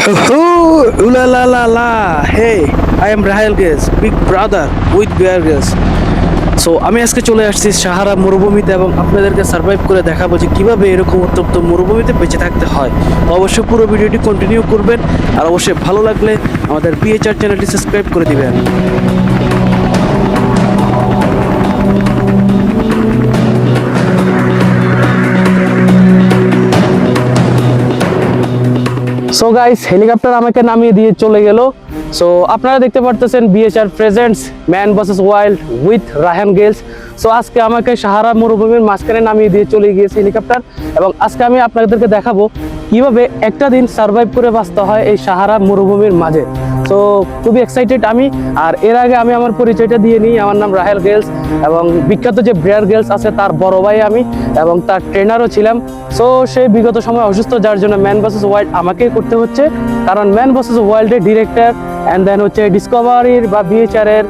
Oh, ooh la la la. Hey, I am Rahel Gates, big brother with Bear Gates. So আমি আজকে চলে আসছি সাহারা মরুভূমিতে এবং আপনাদেরকে সার্ভাইভ করে দেখাবো যে কীভাবে এরকম উত্তপ্ত মরুভূমিতে বেঁচে থাকতে হয়। অবশ্যই পুরো ভিডিওটি কন্টিনিউ করবেন আর অবশ্যই ভালো লাগলে আমাদের বিএচআর চ্যানেলটি সাবস্ক্রাইব করে দিবেন। সো গাইস, হেলিকপ্টার আমাকে নামিয়ে দিয়ে চলে গেল। সো আপনারা দেখতে পারতেছেন BHR presents man versus wild with Raihan গেলস। সো আজকে আমাকে সাহারা মরুভূমির মাঝখানে নামিয়ে দিয়ে চলে গিয়েছে হেলিকপ্টার, এবং আজকে আমি আপনাদেরকে দেখাবো কিভাবে একটা দিন সার্ভাইভ করে বাঁচতে হয় এই সাহারা মরুভূমির মাঝে। সো খুবই এক্সাইটেড আমি। আর এর আগে আমি আমার পরিচয়টা দিয়ে নিই। আমার নাম রাহেল গেলস এবং বিখ্যাত যে বেয়ার গ্রিলস আছে তার বড় ভাই আমি, এবং তার ট্রেনারও ছিলাম। সো সেই বিগত সময় অসুস্থ, যার জন্য ম্যান ভার্সেস ওয়াইল্ড আমাকেই করতে হচ্ছে, কারণ ম্যান ভার্সেস ওয়াইল্ডের ডিরেক্টর অ্যান্ড দেন হচ্ছে ডিসকভারির বা বিএচআর এর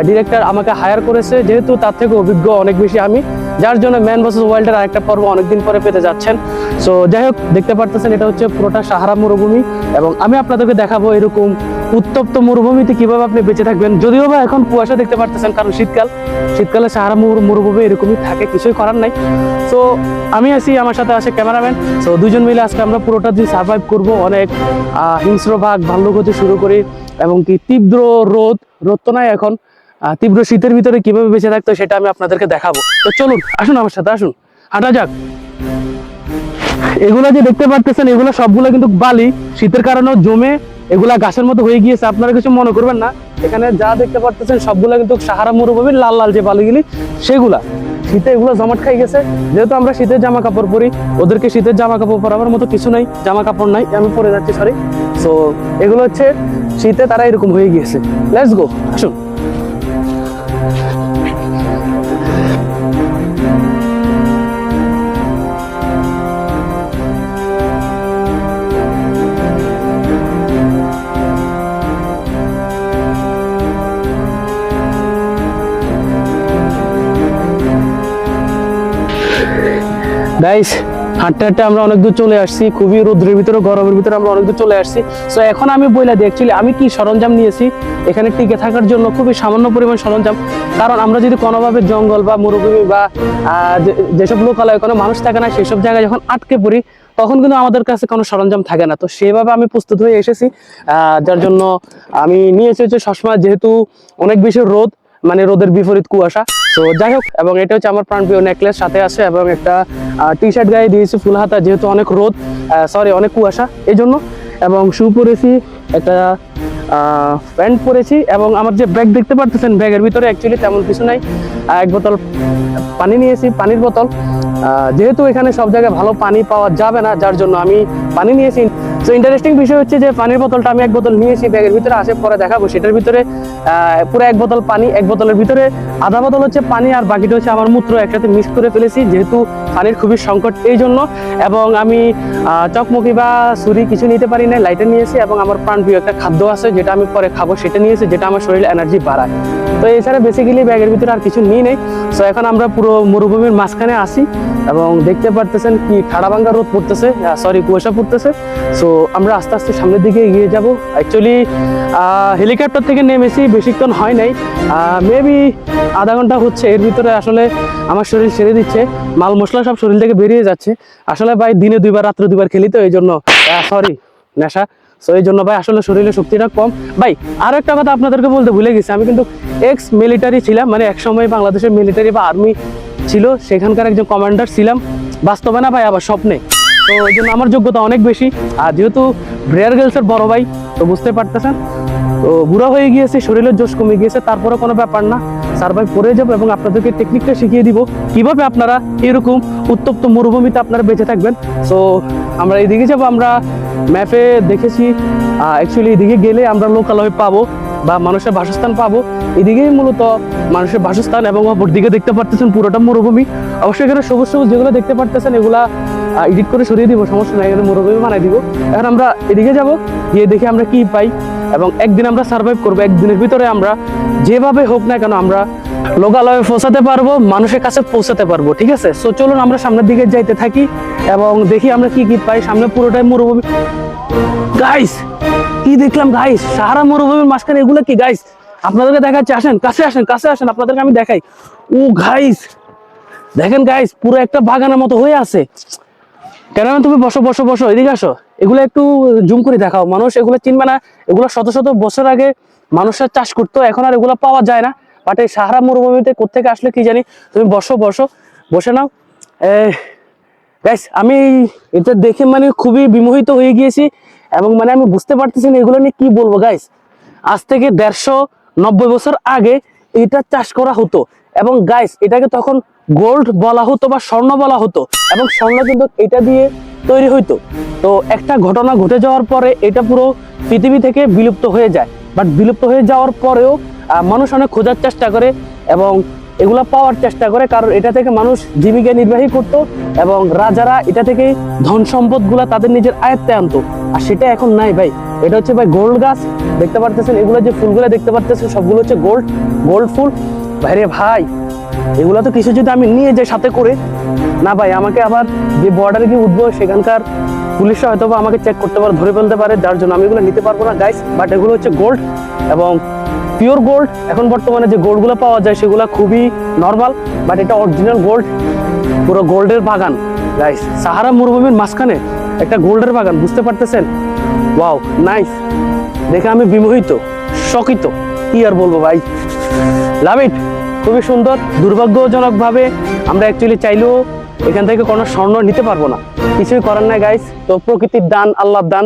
ডিরেক্টর আমাকে হায়ার করেছে, যেহেতু তার থেকে অভিজ্ঞ অনেক বেশি আমি, যার জন্য ম্যান ভার্সেস ওয়াইল্ডের আরেকটা পর্ব অনেকদিন পরে পেতে যাচ্ছেন। সো যাই হোক, দেখতে পারতেছেন এটা হচ্ছে পুরোটা সাহারা মরুভূমি, এবং আমি আপনাদেরকে দেখাবো এরকম উত্তপ্ত মরুভূমিতে কিভাবে আপনি বেঁচে থাকবেন। যদিও বা এখন কুয়াশা দেখতে পারতেছেন, কারণ শীতকালে সাহারা মরুভূমি এরকমই থাকে, কিছুই করার নাই। সো আমি আছি, আমার সাথে আছে ক্যামেরাম্যান। সো দুজন মিলে আজকে আমরা পুরোটা দিন সার্ভাইভ করব। অনেক হিংস্র বাঘ, ভাল্লুক হতে শুরু করি, এবং কি তীব্র রোদ তো নাই এখন, তীব্র শীতের ভিতরে কিভাবে বেঁচে থাকতো সেটা আমি আপনাদেরকে দেখাবো। তো চলুন, আসুন আমার সাথে, আসুন, হাঁটা যাক। এগুলা যে দেখতে পারতেছেন, এগুলো সবগুলো কিন্তু বালি, শীতের কারণে জমে এগুলা গাছের মতো হয়ে গিয়েছে। আপনারা কিছু মনে করবেন না, এখানে যা দেখতে পারতেছেন সবগুলা কিন্তু সাহারা মরুভূমির লাল লাল যে বালিগুলি, সেগুলা শীতে এগুলো জমাট খাই গেছে। যেহেতু আমরা শীতের জামা কাপড় পরি, ওদেরকে শীতের জামা কাপড় পরাবার মতো কিছু নাই, জামা কাপড় নাই, আমি পরে যাচ্ছি, সরি। সো এগুলো হচ্ছে শীতে তারা এরকম হয়ে গিয়েছে। লেটস গো, আসুন। গাইস, হাঁটতে হাঁটতে আমরা অনেক দূর চলে আসছি, খুবই রোদ্রের ভিতরে, গরমের ভিতরে আমরা অনেক দূর চলে আসছি। সো এখন আমি বইলা দিই অ্যাকচুয়ালি আমি কি সরঞ্জাম নিয়েছি এখানে টিকে থাকার জন্য। খুবই সামান্য পরিমাণ সরঞ্জাম, কারণ আমরা যদি কোনোভাবে জঙ্গল বা মরুভূমি বা যেসব লোকালয়ে কোনো মানুষ থাকে না, সেসব জায়গায় যখন আটকে পড়ি, তখন কিন্তু আমাদের কাছে কোনো সরঞ্জাম থাকে না। তো সেভাবে আমি প্রস্তুত হয়ে এসেছি, যার জন্য আমি নিয়ে এসেছি সবসময়, যেহেতু অনেক বেশি রোদ, মানে রোদের বিপরীত কুয়াশা। তো যাই হোক, এবং এটা হচ্ছে আমার প্রাণপ্রিয় নেকলেস সাথে আছে, এবং একটা টি শার্ট গায়ে দিয়েছি ফুল হাতা, যেহেতু অনেক রোদ, অনেক কুয়াশা এই জন্য, এবং শু পরেছি, একটা প্যান্ট পরেছি, এবং আমার যে ব্যাগ দেখতে পারতেছেন, ব্যাগের ভিতরে অ্যাকচুয়ালি তেমন কিছু নাই। এক বোতল পানি নিয়েছি, পানির বোতল, যেহেতু এখানে সব জায়গায় ভালো পানি পাওয়া যাবে না, যার জন্য আমি পানি নিয়েছি। তো ইন্টারেস্টিং বিষয় হচ্ছে যে পানির বোতলটা আমি এক বোতল নিয়েছি, ব্যাগের ভিতরে আছে, পরে দেখাবো। সেটার ভিতরে পুরো এক বোতল পানি, এক বোতলের ভিতরে আধা বোতল হচ্ছে পানি, আর বাকিটা হচ্ছে আমার মূত্র, একসাথে মিক্স করে ফেলেছি, যেহেতু পানির খুবই সংকট এই জন্য। এবং আমি চকমকি বা ছুরি কিছু নিতে পারি না, লাইটার নিয়েছি, এবং আমার প্রাণপ্রিয় একটা খাদ্য আছে যেটা আমি পরে খাবো, সেটা নিয়েছি, যেটা আমার শরীরে এনার্জি বাড়ায়। তো এছাড়া বেসিক্যালি ব্যাগের ভিতরে আর কিছু নিই নেই। সো এখন আমরা পুরো মরুভূমির মাঝখানে আসি, এবং দেখতে পারতেছেন কি ঠাড়াভাঙ্গা রোদ পড়তেছে, কুয়াশা পড়তেছে। সো আমরা আস্তে আস্তে সামনের দিকে এগিয়ে যাব। অ্যাকচুয়ালি হেলিকপ্টার থেকে নেমেছি, বেশিক্ষণ হয় নাই, মেবি আধা ঘন্টা হচ্ছে। এর ভিতরে আসলে আমার শরীর ছেড়ে দিচ্ছে, মাল মশলা সব শরীর থেকে বেরিয়ে যাচ্ছে। আসলে ভাই দিনে 2 বার রাত্রে 2 বার খেলি, তো এই জন্য নেশা। সো এই জন্য ভাই আসলে শরীরে শক্তিটা কম। ভাই আরো একটা কথা আপনাদেরকে বলতে ভুলে গেছি, আমি কিন্তু এক্স মিলিটারি ছিলাম, মানে এক সময় বাংলাদেশের মিলিটারি বা আর্মি ছিল, সেখানকার একজন কমান্ডার ছিলাম, বাস্তবে না ভাই, আবার স্বপ্নে। তো এই জন্য আমার যোগ্যতা অনেক বেশি, আর যেহেতু বেয়ার গ্রিলসের বড় ভাই, তো বুঝতে পারতেছেন। তো বুড়া হয়ে গিয়েছে, শরীরের জোশ কমে গিয়েছে, তারপরে কোনো ব্যাপার না, সার্ভাইভ করে যাবো, এবং আপনাদেরকে টেকনিকটা শিখিয়ে দিব কিভাবে আপনারা এরকম উত্তপ্ত মরুভূমিতে আপনারা বেঁচে থাকবেন। সো আমরা এইদিকে যাবো, আমরা ম্যাপে দেখেছি অ্যাকচুয়ালি এদিকে গেলে আমরা লোকালয় পাবো বা মানুষের বাসস্থান পাবো। এদিকেই মূলত মানুষের বাসস্থান, এবং অপর দিকে দেখতে পারতেছেন পুরোটা মরুভূমি। অবশ্যই এখানে সবুজ সবুজ যেগুলো দেখতে পারতেছেন, এগুলা এডিট করে সরিয়ে দিব, সমস্যা নাই, এখানে মরুভূমি বানাই দিব। এখন আমরা এদিকে যাব, গিয়ে দেখি আমরা কি পাই, এবং একদিন আমরা সার্ভাইভ করবো। একদিনের ভিতরে আমরা যেভাবে হোক না কেন আমরা লোকালয়ে পৌঁছাতে পারবো, মানুষের কাছে পৌঁছাতে পারবো, ঠিক আছে। সো চলুন আমরা সামনের দিকে যাইতে থাকি এবং দেখি আমরা কি কি পাই। সামনে পুরোটাই মরুভূমি। গাইস কি দেখলাম গাইস, সাহারা মরুভূমির মাঝখানে এগুলো কি গাইস? আপনাদেরকে দেখাচ্ছি, আসেন কাছে, আসেন কাছে, আসেন আপনাদেরকে আমি দেখাই। ও গাইস দেখেন গাইস, পুরো একটা বাগানের মতো হয়ে আছে। কেন তুমি বসো বসো বসো, এদিকে আসো। এগুলো একটু জুম করে দেখাও, মানুষ এগুলো চিনবে না। এগুলো শত শত বছর আগে মানুষের চাষ করতো, এখন আর এগুলো পাওয়া যায় না। বাট এই সাহারা মরুভূমিতে কোত্থেকে আসলে কি জানি। তুমি বসো বসো, বসে নাও। গাইস আমি এটা দেখে মানে খুবই বিমোহিত হয়ে গিয়েছি, এবং মানে আমি বুঝতে পারতেছি না এগুলো নিয়ে কি বলবো গাইস। আজ থেকে 190 বছর আগে এটা চাষ করা হতো, এবং গাইস এটাকে তখন গোল্ড বলা হতো বা স্বর্ণ বলা হতো, এবং স্বর্ণ কিন্তু এটা দিয়ে তৈরি হইতো। তো একটা ঘটনা ঘটে যাওয়ার পরে এটা পুরো পৃথিবী থেকে বিলুপ্ত হয়ে যায়। বাট বিলুপ্ত হয়ে যাওয়ার পরেও মানুষ অনেক খোঁজার চেষ্টা করে এবং এগুলা পাওয়ার চেষ্টা করে, কারণ এটা থেকে মানুষ জীবিকা নির্বাহী করতো, এবং রাজারা এটা থেকে ধন সম্পদ গুলা তাদের নিজের আয়ত্তে আনতো। আর সেটা এখন নাই ভাই। এটা হচ্ছে ভাই গোল্ড গাছ, দেখতে পারতেছেন এগুলো যে ফুলগুলো দেখতে পারতেছেন সবগুলো হচ্ছে গোল্ড গোল্ড ফুল। ভাইরে ভাই এগুলো তো কিছু যদি আমি নিয়ে যাই সাথে করে, না ভাই আমাকে আবার যে বর্ডারে গিয়ে উঠবো সেখানকার পুলিশরা হয়তো বা আমাকে চেক করতে পারে, ধরে ফেলতে পারে, যার জন্য আমি এগুলো নিতে পারবো না গাইস। বাট এগুলো হচ্ছে গোল্ড এবং পিওর গোল্ড। এখন বর্তমানে যে গোল্ড গুলো পাওয়া যায় সেগুলো খুবই নর্মাল, বাট এটা অরিজিনাল গোল্ড, পুরো গোল্ডের বাগান গাইস। সাহারা মরুভূমির মাঝখানে একটা গোল্ডের বাগান, বুঝতে পারতেছেন? ওয়াও নাইস, দেখে আমি বিমোহিত, শকিত, কি আর বলবো ভাই, লাভ ইট। খুবই সুন্দর। দুর্ভাগ্যজনক ভাবে আমরা অ্যাকচুয়ালি চাইলেও এখান থেকে কোনো স্বর্ণ নিতে পারবো না, কিছুই করার নাই গাইস। তো প্রকৃতির দান, আল্লাহর দান,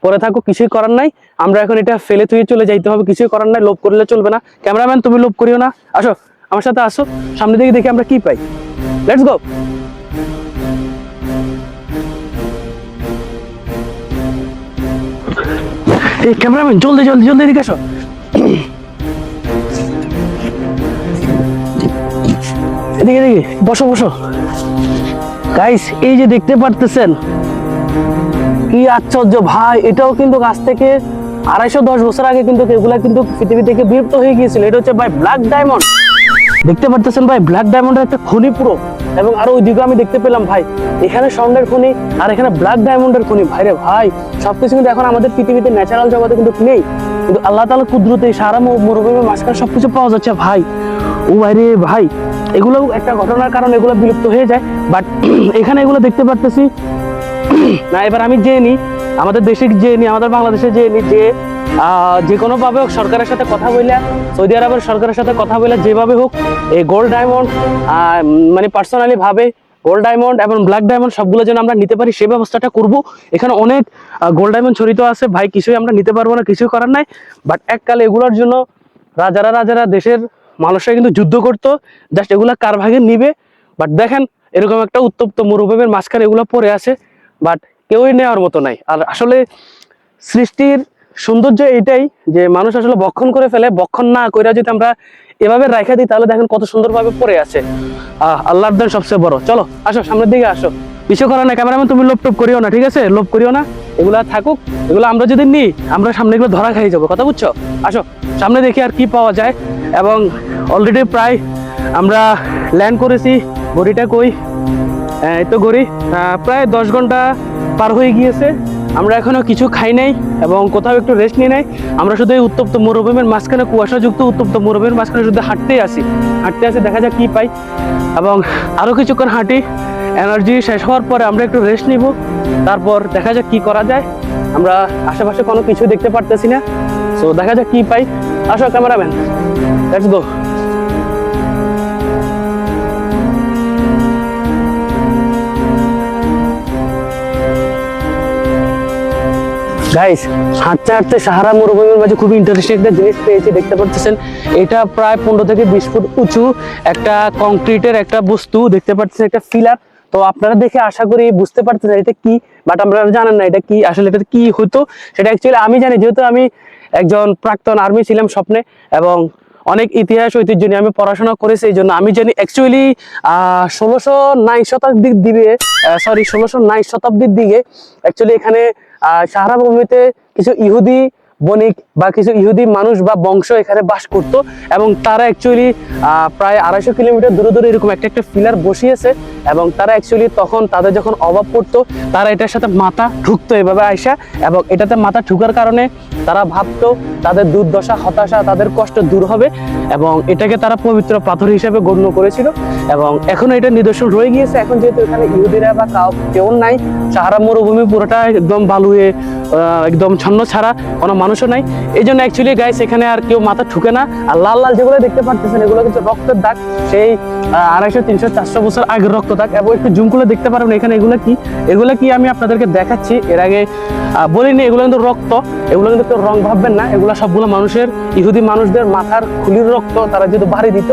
পরে থাকো, কিছুই করার নাই। আমরা এখন এটা ফেলে থুয়ে চলে যাইতে হবে, কিছুই করার নাই। লোভ করলে চলবে না। ক্যামেরাম্যান তুমি লোভ করিও না, আসো আমার সাথে, আসো সামনে দিকে, দেখি আমরা কি পাই। Let's go. এই ক্যামেরাম্যান জলদি জলদি জলদি এদিকে আসো। এদিকে এদিকে বসো বসো। গাইস এই যে দেখতে পারতেছেন কি আশ্চর্য ভাই, এটাও কিন্তু গাছ থেকে 210 বছর আগে কিন্তু এগুলা কিন্তু পৃথিবী থেকে বিলুপ্ত হয়ে গিয়েছিল। এটা হচ্ছে ভাই ব্ল্যাক ডায়মন্ড, দেখতে পারতেছেন ভাই, ব্ল্যাক ডায়মন্ডের একটা খনি পুরো। এবং আরো ওইদিকে আমি দেখতে পেলাম ভাই, এখানে স্বর্ণের খনি আর এখানে ব্ল্যাক ডায়মন্ডের খনি। ভাইরে ভাই সবকিছু কিন্তু এখন আমাদের পৃথিবীতে ন্যাচারাল জগতে কিন্তু নেই, কিন্তু আল্লাহ তাআলার কুদরতে সারা মরুভূমির মাঝখানে সবকিছু পাওয়া যাচ্ছে ভাই। ও ভাইরে ভাই, এগুলো একটা ঘটনার কারণে এগুলো বিলুপ্ত হয়ে যায়। বাট এখানে এগুলো দেখতে পারতেছি না। এবার আমি জেনে নিই, আমাদের দেশে জেনে নিই, আমাদের বাংলাদেশে জেনে নিই যে কোনো ভাবে হোক সরকারের সাথে কথা বলে, সৌদি আরবের সরকারের সাথে কথা বলে যেভাবে হোক এই গোল্ড ডায়মন্ড মানে পার্সোনালি ভাবে গোল্ড ডায়মন্ড এবং ব্ল্যাক ডায়মন্ড সবগুলো যেন আমরা নিতে পারি, সেই ব্যবস্থাটা করব। এখানে অনেক গোল্ড ডায়মন্ড ছড়িত আছে ভাই, কিছুই আমরা নিতে পারবো না, কিছুই করার নাই। বাট এককালে এগুলোর জন্য রাজারা দেশের মানুষরা কিন্তু যুদ্ধ করতো, জাস্ট এগুলা কার ভাগে নিবে। বাট দেখেন এরকম একটা উত্তপ্ত মরুভূমির মাঝখানে এগুলো পড়ে আছে, বাট কেউই নেওয়ার মতো নাই। আর আসলে সৃষ্টির সৌন্দর্য এটাই যে মানুষ আসলে বক্ষণ করে ফেলে, বক্ষণ না কইরা যদি আমরা এভাবে রাখা দিই তাহলে দেখেন কত সুন্দরভাবে পড়ে আছে। আল্লাহর দান সবচেয়ে বড়। চলো আসো সামনের দিকে আসো, কিছু করার নাই। ক্যামেরাম্যান তুমি লোভ টোপ করিও না, ঠিক আছে? লোভ করিও না, এগুলা থাকুক। এগুলো আমরা যদি নিই আমরা সামনে এগুলো ধরা খাই যাবো, কথা বুঝছো? আসো সামনে দেখি আর কি পাওয়া যায়। এবং অলরেডি প্রায় আমরা ল্যান্ড করেছি। ঘড়িটা কই? এই তো ঘড়ি, প্রায় 10 ঘন্টা পার হয়ে গিয়েছে। আমরা এখনো কিছু খাই নাই এবং কোথাও একটু রেস্ট নিই নাই। আমরা শুধু এই উত্তপ্ত মরুভূমির মাঝখানে, কুয়াশাযুক্ত উত্তপ্ত মরুভূমির মাঝখানে শুধু হাঁটতে আসি, দেখা যাক কি পাই। এবং আরো কিছুক্ষণ হাঁটি, এনার্জি শেষ হওয়ার পরে আমরা একটু রেস্ট নিব, তারপর দেখা যাক কি করা যায়। আমরা আশেপাশে কোনো কিছু দেখতে পারতেছি না, সো দেখা যাক কি পাই। আসো ক্যামেরাম্যান, লেটস গো। গাইস হাঁটতে হাঁটতে সাহারা মরুভূমির মাঝে খুবই ইন্টারেস্টিং একটা জিনিস পেয়েছি, দেখতে পাচ্ছেন এটা প্রায় 15 থেকে 20 ফুট উঁচু একটা কংক্রিটের একটা বস্তু, দেখতে পাচ্ছেন একটা ফিলার। তো আপনারা দেখে আশা করি বুঝতে পারতেছেন এটা কি, বাট আপনারা জানেন না এটা কি, আসলে এটা কি হতো সেটা অ্যাকচুয়ালি আমি জানি, যেহেতু আমি একজন প্রাক্তন আর্মি ছিলাম স্বপ্নে, এবং অনেক ইতিহাস ঐতিহ্য নিয়ে আমি পড়াশোনা করেছি, এই জন্য আমি জানি অ্যাকচুয়ালি 1609 শতাব্দীর দিকে 1609 শতাব্দীর দিকে অ্যাকচুয়ালি এখানে সাহারা ভূমিতে কিছু ইহুদি বণিক বা কিছু ইহুদি মানুষ বা বংশ এখানে বাস করত, এবং তারা অ্যাকচুয়ালি প্রায় 250 কিলোমিটার দূরে দূরে এরকম একটা একটা পিলার বসিয়েছে, এবং তারা অ্যাকচুয়ালি তখন তাদের যখন অভাব পড়তো তারা এটার সাথে মাথা ঠুকতো এভাবে আয়সা, এবং এটাতে মাথা ঠুকার কারণে তারা ভাবতো তাদের দুর্দশা হতাশা তাদের কষ্ট দূর হবে, এবং এটাকে তারা পবিত্র পাথর হিসেবে গণ্য করেছিল। এবং এখনো এটা নিদর্শন রয়ে গিয়েছে। এখন যেহেতু এখানে ইহুদিরা বা কেউ নাই, সাহারা মরুভূমি পুরোটা একদম বালুয়ে একদম ছন্ন ছাড়া, কোনো মানুষও নাই, এই জন্য অ্যাকচুয়ালি গাইস এখানে আর কেউ মাথা ঠুকে না। আর লাল লাল যেগুলো দেখতে পাচ্ছেন এগুলো কিন্তু রক্তের দাগ, সেই 250, 300, 400 বছর আগের রক্ত দাগ। এবং একটু জুম করে দেখতে পারবেন এখানে এগুলো কি আমি আপনাদেরকে দেখাচ্ছি, এর আগে বলিনি, এগুলো কিন্তু রক্ত, এগুলো কিন্তু কেউ রং ভাববেন না, এগুলো সবগুলো মানুষের, ইহুদি মানুষদের মাথার খুলির রক্ত, তারা যেহেতু বাড়ি দিত।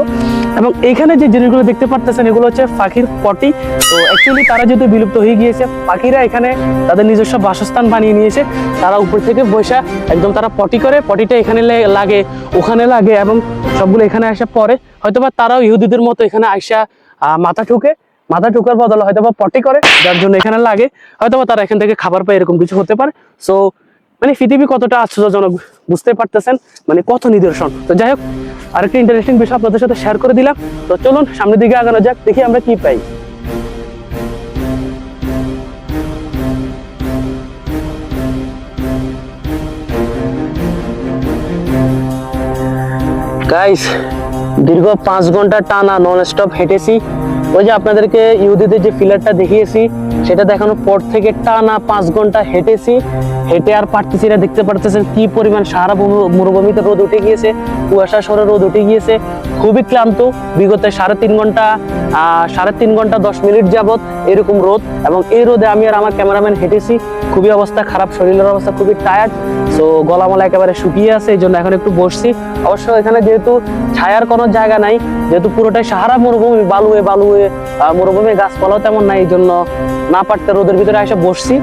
এবং এখানে যে জিনিসগুলো দেখতে পাচ্ছেন এগুলো হচ্ছে পাখির পটি। তো অ্যাকচুয়ালি তারা যেহেতু বিলুপ্ত হয়ে গিয়েছে, পাখিরা এখানে তাদের নিজস্ব বাসস্থান বানিয়ে নিয়েছে, তারা উপর থেকে বসে একদম তারা পটি করে, পটিটা এখানে লাগে, ওখানে লাগে, এবং সবগুলো এখানে আসা পরে হয়তোবা তারাও ইহুদিদের মতো এখানে আইসা মাথা ঠুকার বদলে হয়তোবা পটি করে, যার জন্য এখানে লাগে, হয়তোবা তারা এখান থেকে খাবার পায়, এরকম কিছু হতে পারে। সো মানে পৃথিবী কতটা আশ্চর্যজনক বুঝতে পারতেছেন, মানে কত নিদর্শন। তো যাই হোক, আরেকটা ইন্টারেস্টিং বিষয় আপনাদের সাথে শেয়ার করে দিলাম। তো চলুন সামনের দিকে আগানো যাক, দেখি আমরা কি পাই। গাইস, দীর্ঘ 5 ঘন্টা টানা নন স্টপ হেঁটেছি। ওই যে আপনাদেরকে ইহুদিদের যে পিলারটা দেখিয়েছি সেটা দেখানোর পর থেকে টানা 5 ঘন্টা হেঁটেছি, হেঁটে আর পারতেছি না। দেখতে পারতেছেন কি পরিমাণ সারা মরুভূমিতে রোদ উঠে গিয়েছে, কুয়াশা সরে রোদ উঠে গিয়েছে, খুবই ক্লান্ত। বিগত 3.5 ঘন্টা 10 মিনিট যাবত এরকম রোদ, এবং এই রোদে আমি আর আমার ক্যামেরাম্যান হেঁটেছি। খুবই অবস্থা খারাপ, শরীরের অবস্থা খুবই টায়ার্ড। সো গলামালা একেবারে শুকিয়ে আছে, এই জন্য এখন একটু বসছি। অবশ্য এখানে যেহেতু ছায়ার কোনো জায়গা নাই, যেহেতু পুরোটাই সাহারা মরুভূমি, বালুয়ে মরুভূমি, গাছপালাও তেমন নাই, এই জন্য না পারতে রোদের ভিতরে এসে বসছি।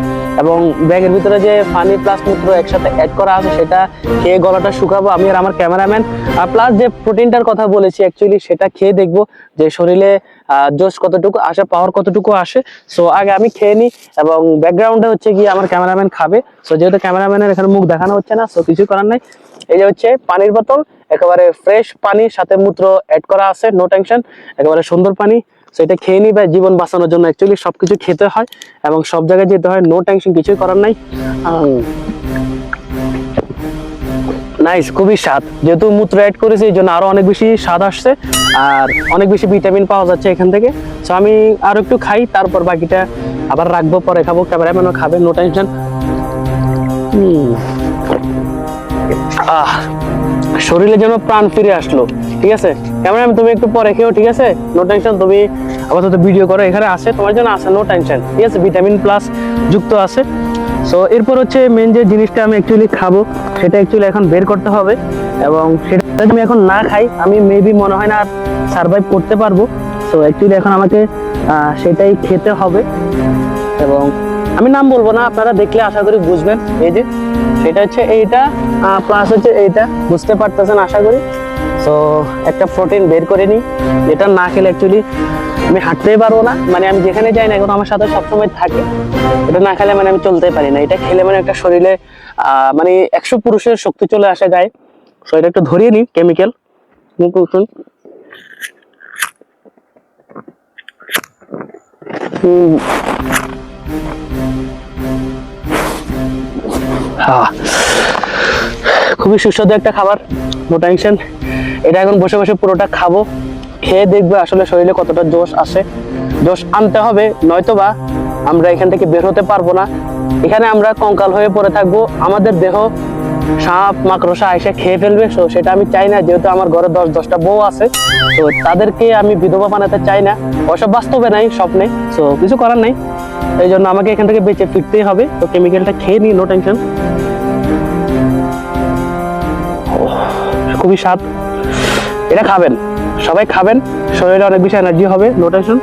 এবং ব্যাগের ভিতরে যে পানি প্লাস মূত্র একসাথে অ্যাড করা আছে সেটা খেয়ে গলাটা শুকাবো আমি আর আমার ক্যামেরাম্যান। আর প্লাস যে প্রোটিনটার কথা বলেছি অ্যাকচুয়ালি সেটা খেয়ে দেখবো যে শরীরে জোশ কতটুকু আসে, পাওয়ার কতটুকু আসে। সো আগে আমি খেয়ে নিই, এবং ব্যাকগ্রাউন্ডে হচ্ছে গিয়ে আমার ক্যামেরাম্যান খাবে। সো যেহেতু ক্যামেরাম্যানের এখানে মুখ দেখানো হচ্ছে না, সো কিছু করার নাই। এই যে হচ্ছে পানির বোতল, একেবারে ফ্রেশ পানি, সাথে মূত্র অ্যাড করা আছে, নো টেনশন, একেবারে সুন্দর পানি। সো এটা খেয়ে নিই ভাই, জীবন বাঁচানোর জন্য অ্যাকচুয়ালি সবকিছু খেতে হয় এবং সব জায়গায় যেতে হয়, নো টেনশন, কিছুই করার নাই। নাইস, খুবই স্বাদ, যেহেতু মূত্র অ্যাড করেছি এই জন্য আরো অনেক বেশি স্বাদ আসছে, আর অনেক বেশি ভিটামিন পাওয়া যাচ্ছে এখান থেকে। সো আমি আরো একটু খাই, তারপর বাকিটা আবার রাখবো, পরে খাবো, ক্যামেরাম্যানও খাবে, নো টেনশন। শরীরে যেন প্রাণ ফিরে আসলো। ঠিক আছে ক্যামেরাম্যান, তুমি একটু পরে খেও, ঠিক আছে, নো টেনশন। তুমি আপাতত ভিডিও করো, এখানে আছে তোমার জন্য আছে, নো টেনশন, ঠিক আছে, ভিটামিন প্লাস যুক্ত আছে। সো এরপর হচ্ছে মেন যে জিনিসটা আমি অ্যাকচুয়ালি খাবো সেটা অ্যাকচুয়ালি এখন বের করতে হবে, এবং সেটা আমি এখন না খাই আমি মেবি মনে হয় না আর সার্ভাইভ করতে পারবো। সো অ্যাকচুয়ালি এখন আমাকে সেটাই খেতে হবে, এবং আমি নাম বলবো না, আপনারা দেখলে আশা করি বুঝবেন। এই যে সেটা হচ্ছে এইটা, প্লাস হচ্ছে এইটা, বুঝতে পারতেছেন আশা করি। সো একটা প্রোটিন বের করে নিই, এটা না খেলে অ্যাকচুয়ালি আমি হাঁটতেই পারবো না, মানে আমি যেখানে যাই না এখন আমার সাথে সবসময় থাকে, এটা না খেলে মানে আমি চলতেই পারি না। এটা খেলে মানে একটা শরীরে মানে 100 পুরুষের শক্তি চলে আসে গায়ে। সো এটা একটু ধরিয়ে নিই, কেমিক্যাল খুবই সুস্বাদু একটা খাবার, নো টেনশন। এটা এখন বসে বসে পুরোটা খাবো, খেয়ে দেখবে আসলে শরীরে কতটা জোশ আসে। জোশ আনতে হবে, নয়তোবা আমরা এখান থেকে বের হতে পারবো না। এখানে আমরা কঙ্কাল হয়ে পড়ে থাকবো, আমাদের দেহ সাপ মাকড়সা এসে খেয়ে ফেলবে। সো সেটা আমি চাই না, যেহেতু আমার ঘরে 10-10টা বউ আছে, তো তাদেরকে আমি বিধবা বানাতে চাই না। ওসব বাস্তবে নাই, স্বপ্নে। সো কিছু করার নাই, এই জন্য আমাকে এখান থেকে বেঁচে ফিরতেই হবে। তো কেমিক্যালটা খেয়ে নিই, নো টেনশন। খুবই স্বাদ, এটা খাবেন, সবাই খাবেন, শরীরে অনেক বেশি এনার্জি হবে, নো টেনশন।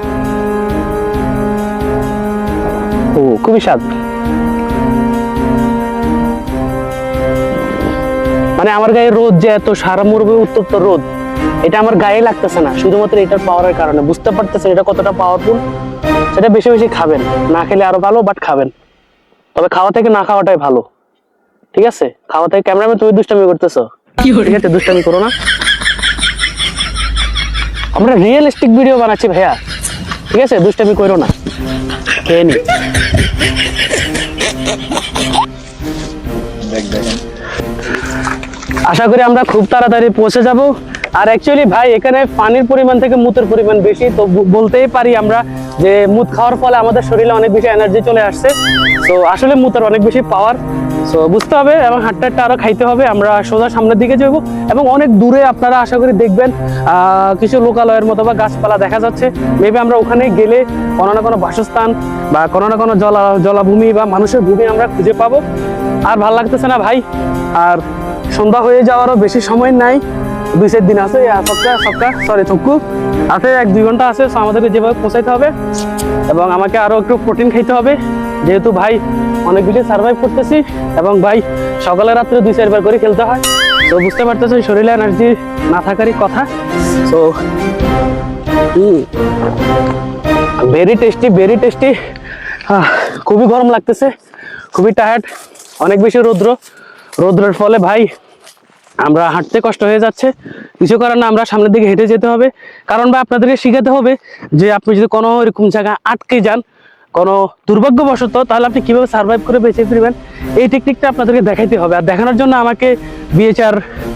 খুবই স্বাদ, মানে আমার গায়ে রোদ যে এত সারা মরুভূমি উত্তপ্ত রোদ, এটা আমার গায়ে লাগতেছে না, শুধুমাত্র এটার পাওয়ারের কারণে। বুঝতে পারতেছেন এটা কতটা পাওয়ারফুল। সেটা বেশি বেশি খাবেন, না খেলে আরো ভালো, বাট খাবেন। তবে খাওয়া থেকে না খাওয়াটাই ভালো। ঠিক আছে? খাওয়া থেকে ক্যামেরাম্যান তুমি দুষ্টামি করতেছো, ঠিক আছে? দুষ্টামি করো না, আমরা রিয়েলিস্টিক ভিডিও বানাচ্ছি ভাইয়া, ঠিক আছে? দুষ্টামি করো না, খেয়ে নি। আশা করি আমরা খুব তাড়াতাড়ি পৌঁছে যাব। আর অ্যাকচুয়ালি ভাই এখানে পানির পরিমাণ থেকে মুতের পরিমাণ বেশি, তো বলতেই পারি আমরা যে মুত খাওয়ার ফলে আমাদের শরীরে অনেক বেশি এনার্জি চলে আসছে। তো আসলে মুতের অনেক বেশি পাওয়ার, সো বুঝতে হবে এবং হাঁটতে হাঁটতে আরো খাইতে হবে। আমরা সোজা সামনের দিকে যাবো এবং অনেক দূরে আপনারা আশা করি দেখবেন কিছু লোকালয়ের মতো বা গাছপালা দেখা যাচ্ছে। মেবি আমরা ওখানে গেলে কোনো না কোনো বাসস্থান বা কোনো না কোনো জলাভূমি বা মানুষের ভূমি আমরা খুঁজে পাবো। আর ভাল লাগতেছে না ভাই, আর সন্ধ্যা হয়ে যাওয়ারও বেশি সময় নাই, 2-4 দিন আছে, থুকু আছে, 1-2 ঘন্টা আছে। সো আমাদেরকে যেভাবে পৌঁছাইতে হবে এবং আমাকে আরো একটু প্রোটিন খাইতে হবে, যেহেতু ভাই অনেক বেশি সার্ভাইভ করতেছি এবং ভাই সকালে রাত্রে 2-4 বার করে খেলতে হয়। তো বুঝতে পারতেছি শরীরে এনার্জি না থাকারই কথা। সো ভেরি টেস্টি, খুবই গরম লাগতেছে, খুবই টায়ার্ড, অনেক বেশি রৌদ্রের ফলে ভাই আমরা হাঁটতে কষ্ট হয়ে যাচ্ছে। কিছু করার না, আমরা সামনের দিকে হেঁটে যেতে হবে। কারণ ভাই আপনাদেরকে শিখাতে হবে যে আপনি যদি কোনো এরকম জায়গায় আটকে যান কোনো দুর্ভাগ্যবশত, তাহলে আপনি কিভাবে সার্ভাইভ করে বেঁচে ফিরবেন, এই টেকনিকটা আপনাদেরকে দেখাইতে হবে। আর দেখানোর জন্য আমাকে বিএচআর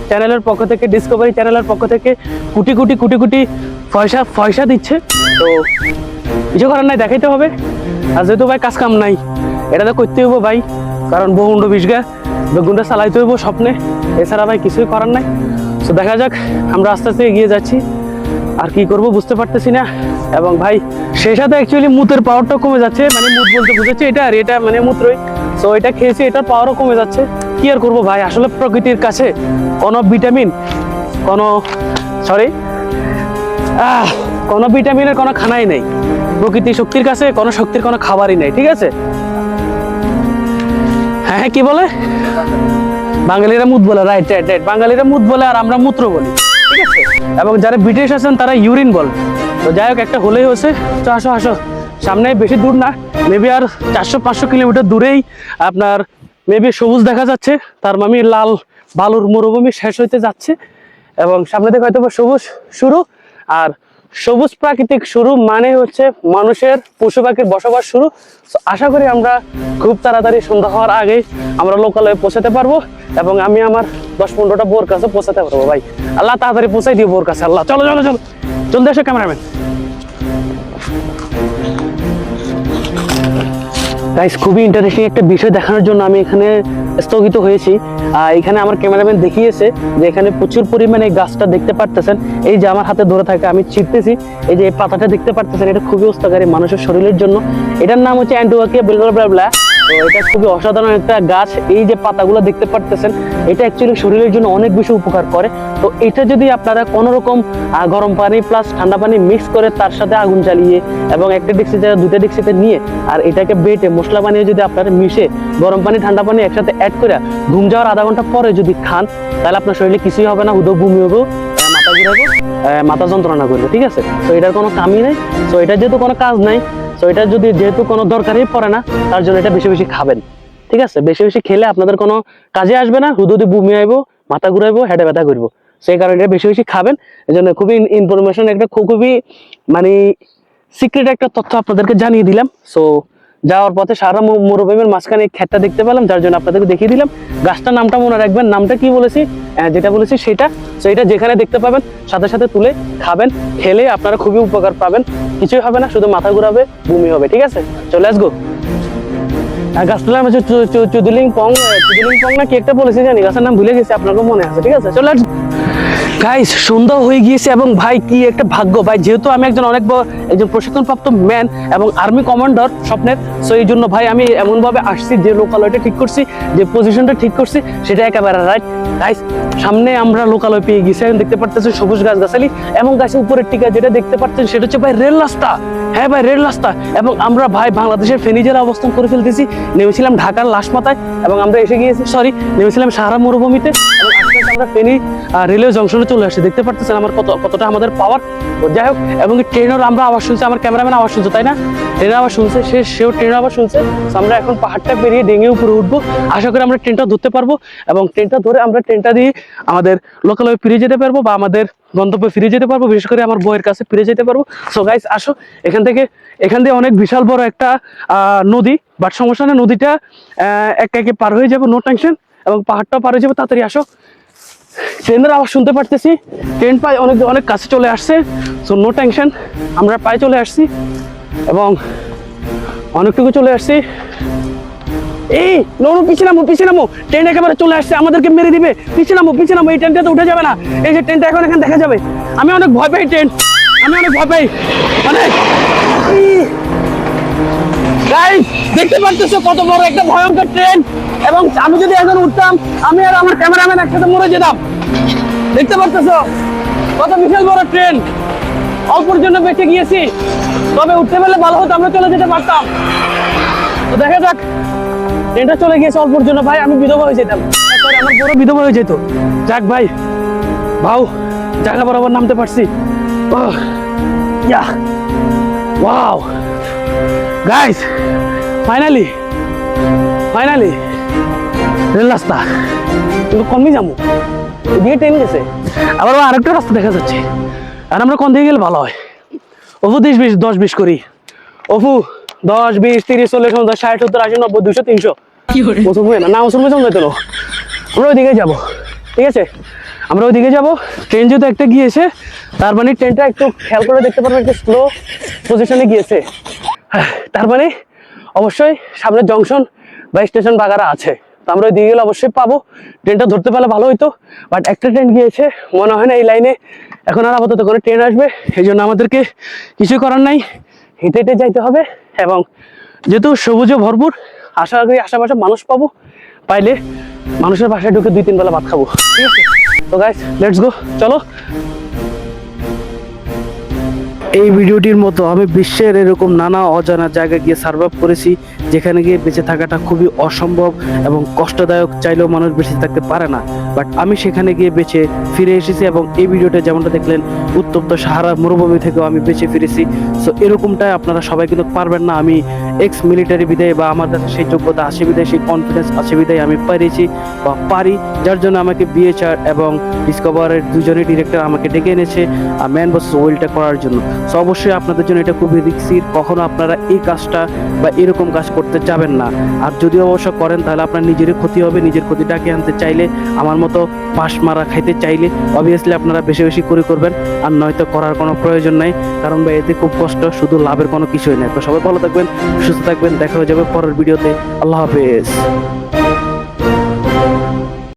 চ্যানেলের পক্ষ থেকে, ডিসকভারি চ্যানেলের পক্ষ থেকে কোটি কোটি পয়সা দিচ্ছে। তো কিছু করার নাই, দেখাইতে হবে। আর যেহেতু ভাই কাজ কাম নাই, এটা তো করতে হইব ভাই, কারণ বহুণ্ড বিশগা বেগুনটা চালাইতে হইব স্বপ্নে, এছাড়া ভাই কিছুই করার নাই। তো দেখা যাক, আমরা আস্তে আস্তে এগিয়ে যাচ্ছি, আর কি করব বুঝতে পারতেছি না। এবং ভাই সেই সাথে অ্যাকচুয়ালি মুতের পাওয়ারটাও কমে যাচ্ছে, মানে মুত বলতে বুঝেছি এটা, আর এটা মানে মুত্রই। সো এটা খেয়েছি, এটার পাওয়ারও কমে যাচ্ছে। কি আর করবো ভাই, আসলে প্রকৃতির কাছে কোনো ভিটামিনের কোনো খানাই নেই, প্রকৃতি শক্তির কাছে কোনো শক্তির কোনো খাবারই নেই, ঠিক আছে? হ্যাঁ কি বলে বাঙালিরা মুত বলে, রাইট, বাঙালিরা মুত বলে আর আমরা মূত্র বলি, ঠিক আছে? এবং যারা ব্রিটিশ আছেন তারা ইউরিন বল। তো যাই হোক, একটা হলেই হয়েছে। তো আসো সামনে, বেশি দূর না, মেবি আর 400-500 কিলোমিটার দূরেই আপনার মেবি সবুজ দেখা যাচ্ছে, তার মানে লাল বালুর মরুভূমি শেষ হইতে যাচ্ছে এবং সামনে থেকে হয়তো সবুজ শুরু। আর সবুজ প্রাকৃতিক শুরু মানে হচ্ছে মানুষের পশু পাখির বসবাস শুরু। আশা করি আমরা খুব তাড়াতাড়ি সন্ধ্যা হওয়ার আগেই আমরা লোকালয়ে পৌঁছাতে পারবো এবং আমি আমার 10-15টা বোর কাছে পৌঁছাতে পারবো। ভাই আল্লাহ তাড়াতাড়ি পৌঁছাই দিও বোর কাছে, আল্লাহ। চলো চলতে এসো ক্যামেরাম্যান। গাইস, খুবই ইন্টারেস্টিং একটা বিষয় দেখানোর জন্য আমি এখানে স্থগিত হয়েছি। এখানে আমার ক্যামেরাম্যান দেখিয়েছে যে এখানে প্রচুর পরিমাণে গাছটা দেখতে পারতেছেন, এই যে আমার হাতে ধরে থাকে, আমি ছিটতেছি, এই যে পাতাটা দেখতে পারতেছেন, এটা খুবই উপকারী মানুষের শরীরের জন্য। এটার নাম হচ্ছে অ্যান্টোয়াকিয়া বিলবাবলা। তো এটা খুবই অসাধারণ একটা গাছ। এই যে পাতাগুলো দেখতে পারতেছেন, এটা অ্যাকচুয়ালি শরীরের জন্য অনেক বেশি উপকার করে। তো এটা যদি আপনারা কোনো রকম গরম পানি প্লাস ঠান্ডা পানি মিক্স করে তার সাথে আগুন জ্বালিয়ে এবং একটা ডেক্সি জায়গায় 2টা ডেক্সিতে নিয়ে আর এটাকে বেটে মশলা বানিয়ে যদি আপনারা মিশে গরম পানি ঠান্ডা পানি একসাথে অ্যাড করে ঘুম যাওয়ার আধা ঘন্টা পরে যদি খান, তাহলে আপনার শরীরে কিছুই হবে না, হুদো বমি হবে, মাথা ঘুরাবো, মাথা যন্ত্রণা করবে, ঠিক আছে? তো এটার কোনো কামই নেই। তো এটা যেহেতু কোনো কাজ নাই, তো এটা যদি যেহেতু কোনো দরকারই পড়ে না, তার জন্য এটা বেশি খাবেন, ঠিক আছে? বেশি খেলে আপনাদের কোনো কাজে আসবে না, হুদুদি বমি আইব, মাথা ঘুরাইবো, হেঁটে ব্যথা করবো। সেই কারণে এটা বেশি খাবেন। এই জন্য খুবই ইনফরমেশন, একটা খুবই মানে সিক্রেট একটা তথ্য আপনাদেরকে জানিয়ে দিলাম। সো যাওয়ার পথে সারা মরুভূমির মাঝখানে ক্ষেতটা দেখতে পেলাম, যার জন্য আপনাদেরকে দেখিয়ে দিলাম। গাছটার নামটা মনে রাখবেন, নামটা কি বলেছি, যেটা বলেছি সেটা। তো এটা যেখানে দেখতে পাবেন সাথে সাথে তুলে খাবেন, খেলে আপনারা খুবই উপকার পাবেন, কিছুই হবে না, শুধু মাথা ঘুরাবে, বমি হবে, ঠিক আছে? চলে আসবো। গাছটার নাম হচ্ছে চুদুলিং পং না কি একটা বলেছি জানি, গাছের নাম ভুলে গেছি, আপনাকে মনে আছে, ঠিক আছে? চলে আসবো। গাইস, সন্ধ্যা হয়ে গিয়েছে এবং ভাই কি একটা ভাগ্য ভাই, যেহেতু আমি একজন একজন প্রশিক্ষণপ্রাপ্ত ম্যান এবং আর্মি কমান্ডার স্বপ্নের। সো এই জন্য ভাই আমি এমনভাবে আসছি, যে লোকালয়টা ঠিক করছি, যে পজিশনটা ঠিক করছি, সেটা একেবারে রাইট। গাইস, সামনে আমরা লোকালয় পেয়ে গেছি, দেখতে পারতেছি সবুজ গাছগাছালি এবং গাছের উপরের টিকা যেটা দেখতে পাচ্ছেন সেটা হচ্ছে ভাই রেল রাস্তা। হ্যাঁ ভাই রেল রাস্তা, এবং আমরা ভাই বাংলাদেশের ফেনী জেলা অবস্থান করে ফেলতেছি। নেমেছিলাম ঢাকার লাশমাথায় এবং আমরা এসে গিয়েছি নেমেছিলাম সাহারা মরুভূমিতে, এবং আজকে আমরা ফেনী রেলওয়ে জংশনে চলে আসছি। দেখতে পারতেছেন আমার কতটা আমাদের পাওয়ার। যাই হোক, এবং ট্রেনের আমরা আওয়াজ শুনছি, আমার ক্যামেরাম্যান আওয়াজ শুনছে তাই না, ট্রেনের আওয়াজ শুনছে, সেও ট্রেনের আওয়াজ শুনছে। আমরা এখন পাহাড়টা পেরিয়ে ডেঙে উপরে উঠবো। আশা করি আমরা ট্রেনটা ধরতে পারবো, এবং ট্রেনটা ধরে আমরা ট্রেনটা দিয়ে আমাদের লোকালয়ে ফিরে যেতে পারবো, বা আমাদের গন্তব্যে ফিরে যেতে পারবো, বিশেষ করে আমার বউয়ের কাছে ফিরে যেতে পারবো। সো গাইস আসো, এখান দিয়ে অনেক বিশাল বড় একটা নদী, বাট সমস্যা না, নদীটা একে পার হয়ে যাবো, নো টেনশন, এবং পাহাড়টাও পার হয়ে যাবো। তাড়াতাড়ি আসো। ট্রেনের আওয়াজ শুনতে পারতেছি, ট্রেন প্রায় অনেক কাছে চলে আসছে। সো নো টেনশন, আমরা প্রায় চলে আসছি এবং অনেকটুকু চলে আসছি। এই নোনো পিছিয়ে নামো, ট্রেন একেবারে চলে আসছে, আমাদেরকে মেরে দিবে। পিছিয়ে নামো, এই ট্রেনটা তো উঠে যাবে না। এই যে ট্রেনটা এখন এখানে দেখা যাবে। আমি অনেক ভয় পাই অনেক। গাইস দেখতে পাচ্ছো কত বড় একটা ভয়ঙ্কর ট্রেন, এবং আমি যদি এখন উঠতাম, আমি আর আমার ক্যামেরাম্যান একসাথে মরে যেতাম। দেখতে পাচ্ছো কত বিশাল বড় ট্রেন। অল্পর জন্য বেঁচে গিয়েছি, তবে উঠতে পেলে ভালো হতো, আমরা চলে যেতে পারতাম। তো দেখা যাক, ট্রেনটা চলে গিয়েছে অল্পর জন্য। ভাই আমি বিধবা হয়ে যেতাম, আমার বড় বিধবা হয়ে যেত। যাক ভাই, জায়গা বরাবর নামতে পারছি। ওয়াও গাইস, ফাইনালি রেল রাস্তা, কিন্তু কমই যাবো, এদিকে ট্রেন গেছে, আবার আরেকটা রাস্তা দেখা যাচ্ছে। আর আমরা কোন দিকে গেলে ভালো হয়? অপু 10-20 করি। অপু 10-20-30 40 50 60 70 80 90 200 300 না আমরা ওইদিকে যাবো। ঠিক আছে, আমরা ওইদিকে যাবো। ট্রেন যেহেতু একটা গিয়েছে, তার মানে ট্রেনটা একটু খেয়াল করে দেখতে পারবো, একটু স্লো পজিশনে গিয়েছে। তার মানে অবশ্যই সামনে জংশন বা স্টেশন বাগারা আছে। তো আমরা ওইদিকে গেলে অবশ্যই পাবো। ট্রেনটা ধরতে পারলে ভালো হইতো, বাট একটা ট্রেন গিয়েছে, মনে হয় না এই লাইনে এখন আর আপাতত করে ট্রেন আসবে। এই জন্য আমাদেরকে কিছু করার নাই, হেঁটে হেঁটে যাইতে হবে। এবং যেহেতু সবুজে ভরপুর, আশা করি আশেপাশে মানুষ পাবো, পাইলে মানুষের বাসায় ঢুকে 2-3 বেলা ভাত খাবো। ঠিক আছে, তো গাইস লেটস গো, চলো। এই ভিডিওটির মতো আমি বিশ্বের এরকম নানা অজানা জায়গায় গিয়ে সার্ভাইভ করেছি, যেখানে গিয়ে বেঁচে থাকাটা খুবই অসম্ভব এবং কষ্টদায়ক, চাইলেও মানুষ বেঁচে থাকতে পারে না। বাট আমি সেখানে গিয়ে বেঁচে ফিরে এসেছি, এবং এই ভিডিওটা যেমনটা দেখলেন, উত্তপ্ত সাহারা মরুভূমি থেকেও আমি বেঁচে ফিরেছি। সো এরকমটাই আপনারা সবাই কিন্তু পারবেন না। আমি এক্স মিলিটারি বিদায়, বা আমার কাছে সেই যোগ্যতা আছে বিদায়, সেই কনফিডেন্স আছে বিদায় আমি পেরেছি বা পারি, যার জন্য আমাকে বিএচআর এবং ডিসকভারের দুজনেই ডিরেক্টর আমাকে ডেকে এনেছে ম্যান ভার্সেস ওয়াইল্ডটা করার জন্য। সো অবশ্যই আপনাদের জন্য এটা খুবই রিস্কি, কখনো আপনারা এই কাজটা বা এরকম কাজ করতে যাবেন না। আর যদি অবশ্য করেন, তাহলে আপনার নিজেরই ক্ষতি হবে। নিজের ক্ষতিটাকে আনতে চাইলে, আমার মতো পাশ মারা খাইতে চাইলে অবভিয়াসলি আপনারা বেশি বেশি করবেন, আর নয়তো করার কোনো প্রয়োজন নাই। কারণ ভাই এতে খুব কষ্ট, শুধু লাভের কোনো কিছুই নেই। তো সবাই ভালো থাকবেন, সুস্থ থাকবেন, দেখা হয়ে যাবে পরের ভিডিওতে। আল্লাহ হাফেজ।